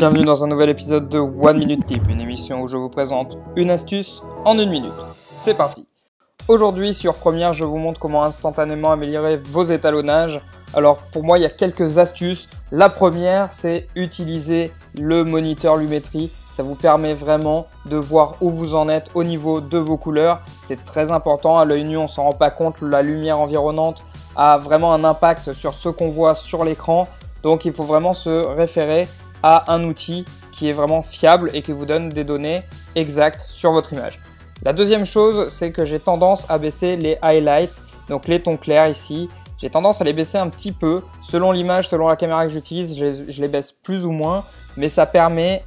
Bienvenue dans un nouvel épisode de One Minute Tip, une émission où je vous présente une astuce en une minute. C'est parti. Aujourd'hui sur Premiere, je vous montre comment instantanément améliorer vos étalonnages. Alors pour moi, il y a quelques astuces. La première, c'est utiliser le moniteur lumétrie. Ça vous permet vraiment de voir où vous en êtes au niveau de vos couleurs. C'est très important. À l'œil nu, on ne s'en rend pas compte. La lumière environnante a vraiment un impact sur ce qu'on voit sur l'écran. Donc il faut vraiment se référer à un outil qui est vraiment fiable et qui vous donne des données exactes sur votre image. La deuxième chose, c'est que j'ai tendance à baisser les highlights, donc les tons clairs ici. J'ai tendance à les baisser un petit peu. Selon l'image, selon la caméra que j'utilise, je les baisse plus ou moins. Mais ça permet,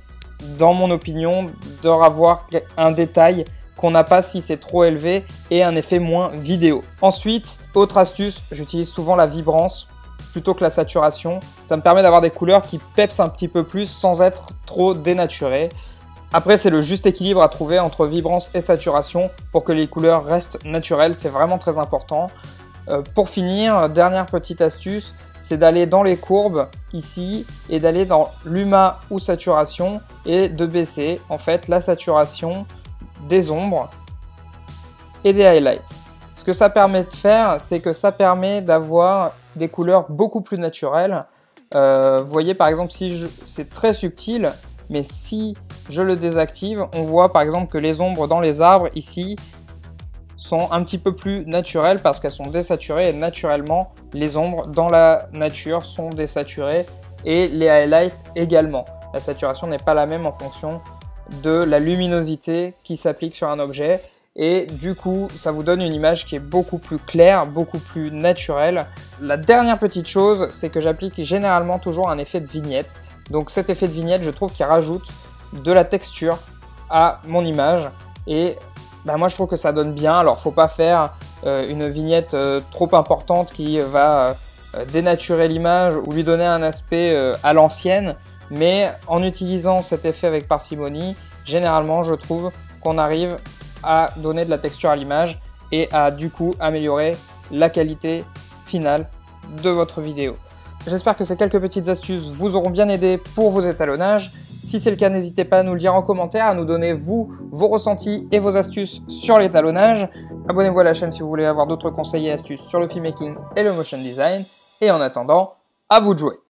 dans mon opinion, d'avoir un détail qu'on n'a pas si c'est trop élevé et un effet moins vidéo. Ensuite, autre astuce, j'utilise souvent la vibrance plutôt que la saturation. Ça me permet d'avoir des couleurs qui pepsent un petit peu plus sans être trop dénaturées. Après, c'est le juste équilibre à trouver entre vibrance et saturation pour que les couleurs restent naturelles. C'est vraiment très important. Pour finir, dernière petite astuce, c'est d'aller dans les courbes ici et d'aller dans luma ou saturation et de baisser en fait la saturation des ombres et des highlights. Ce que ça permet de faire, c'est que ça permet d'avoir des couleurs beaucoup plus naturelles. Vous voyez par exemple, c'est très subtil, mais si je le désactive, on voit par exemple que les ombres dans les arbres ici sont un petit peu plus naturelles parce qu'elles sont désaturées et naturellement les ombres dans la nature sont désaturées et les highlights également. La saturation n'est pas la même en fonction de la luminosité qui s'applique sur un objet. Et du coup, ça vous donne une image qui est beaucoup plus claire, beaucoup plus naturelle. La dernière petite chose, c'est que j'applique généralement toujours un effet de vignette. Donc cet effet de vignette, je trouve qu'il rajoute de la texture à mon image. Et moi, je trouve que ça donne bien. Alors, faut pas faire une vignette trop importante qui va dénaturer l'image ou lui donner un aspect à l'ancienne. Mais en utilisant cet effet avec parcimonie, généralement, je trouve qu'on arrive à donner de la texture à l'image et à du coup améliorer la qualité finale de votre vidéo. J'espère que ces quelques petites astuces vous auront bien aidé pour vos étalonnages. Si c'est le cas, n'hésitez pas à nous le dire en commentaire, à nous donner vos ressentis et vos astuces sur l'étalonnage. Abonnez-vous à la chaîne si vous voulez avoir d'autres conseils et astuces sur le filmmaking et le motion design. Et en attendant, à vous de jouer!